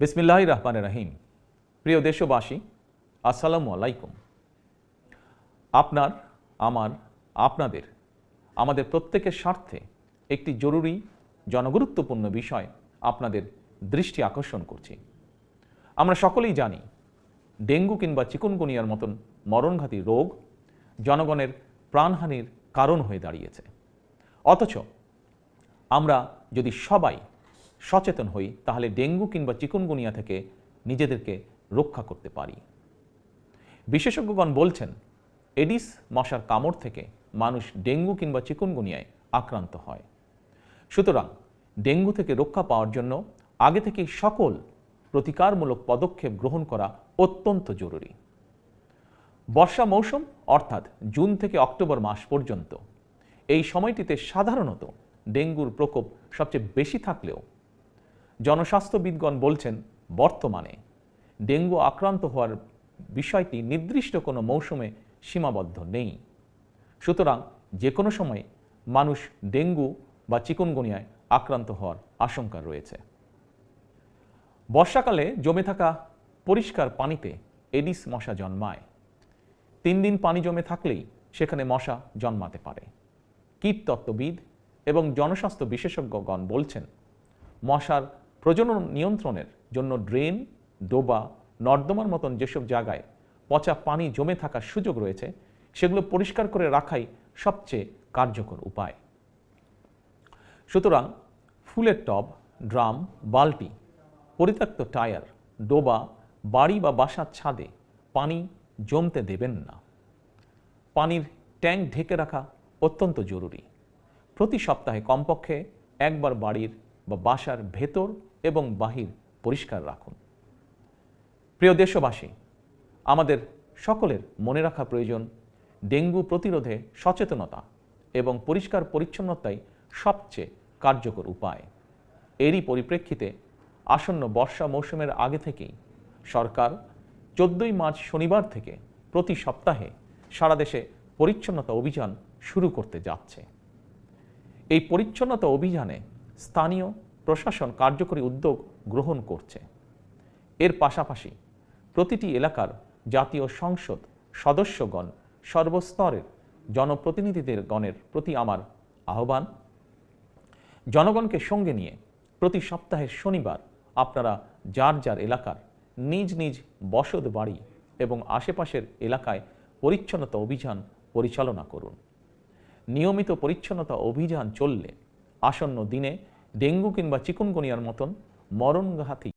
বিসমিল্লাহির রহমানির রহিম। প্রিয় দেশবাসী, আসসালামু আলাইকুম। আপনার, আমার, আপনাদের, আমাদের প্রত্যেকের স্বার্থে একটি জরুরি জনগুরুত্বপূর্ণ বিষয় আপনাদের দৃষ্টি আকর্ষণ করছি। আমরা সকলেই জানি ডেঙ্গু কিংবা চিকুনগুনিয়ার মতন মরণঘাতী রোগ জনগণের প্রাণহানির কারণ হয়ে দাঁড়িয়েছে। অথচ আমরা যদি সবাই সচেতন হই তাহলে ডেঙ্গু কিংবা চিকুনগুনিয়া থেকে নিজেদেরকে রক্ষা করতে পারি। বিশেষজ্ঞগণ বলছেন এডিস মশার কামড় থেকে মানুষ ডেঙ্গু কিংবা চিকুনগুনিয়ায় আক্রান্ত হয়। সুতরাং ডেঙ্গু থেকে রক্ষা পাওয়ার জন্য আগে থেকেই সকল প্রতিকারমূলক পদক্ষেপ গ্রহণ করা অত্যন্ত জরুরি। বর্ষা মৌসুম অর্থাৎ জুন থেকে অক্টোবর মাস পর্যন্ত এই সময়টিতে সাধারণত ডেঙ্গুর প্রকোপ সবচেয়ে বেশি থাকলেও জনস্বাস্থ্যবিদগণ বলছেন বর্তমানে ডেঙ্গু আক্রান্ত হওয়ার বিষয়টি নির্দিষ্ট কোনো মৌসুমে সীমাবদ্ধ নেই। সুতরাং যে কোনো সময় মানুষ ডেঙ্গু বা চিকুনগুনিয়ায় আক্রান্ত হওয়ার আশঙ্কা রয়েছে। বর্ষাকালে জমে থাকা পরিষ্কার পানিতে এডিস মশা জন্মায়। 3 দিন পানি জমে থাকলেই সেখানে মশা জন্মাতে পারে। কীটতত্ত্ববিদ এবং জনস্বাস্থ্য বিশেষজ্ঞগণ বলছেন মশার প্রজনন নিয়ন্ত্রণের জন্য ড্রেন, ডোবা, নর্দমার মতন যেসব জায়গায় পচা পানি জমে থাকার সুযোগ রয়েছে সেগুলো পরিষ্কার করে রাখাই সবচেয়ে কার্যকর উপায়। সুতরাং ফুলের টব, ড্রাম, বালতি, পরিত্যক্ত টায়ার, ডোবা, বাড়ি বা বাসার ছাদে পানি জমতে দেবেন না। পানির ট্যাঙ্ক ঢেকে রাখা অত্যন্ত জরুরি। প্রতি সপ্তাহে কমপক্ষে একবার বাড়ির বা বাসার ভেতর এবং বাহির পরিষ্কার রাখুন। প্রিয় দেশবাসী, আমাদের সকলের মনে রাখা প্রয়োজন ডেঙ্গু প্রতিরোধে সচেতনতা এবং পরিষ্কার পরিচ্ছন্নতাই সবচেয়ে কার্যকর উপায়। এরই পরিপ্রেক্ষিতে আসন্ন বর্ষা মৌসুমের আগে থেকেই সরকার 14ই মার্চ শনিবার থেকে প্রতি সপ্তাহে সারা দেশে পরিচ্ছন্নতা অভিযান শুরু করতে যাচ্ছে। এই পরিচ্ছন্নতা অভিযানে স্থানীয় প্রশাসন কার্যকরী উদ্যোগ গ্রহণ করছে। এর পাশাপাশি প্রতিটি এলাকার জাতীয় সংসদ সদস্যগণ, সর্বস্তরের জনপ্রতিনিধিদের গণের প্রতি আমার আহ্বান, জনগণকে সঙ্গে নিয়ে প্রতি সপ্তাহের শনিবার আপনারা যার যার এলাকার নিজ নিজ বসত বাড়ি এবং আশেপাশের এলাকায় পরিচ্ছন্নতা অভিযান পরিচালনা করুন। নিয়মিত পরিচ্ছন্নতা অভিযান চললে আসন্ন দিনে ডেঙ্গু কিংবা চিকুনগুনিয়ার মতন মরণঘাতী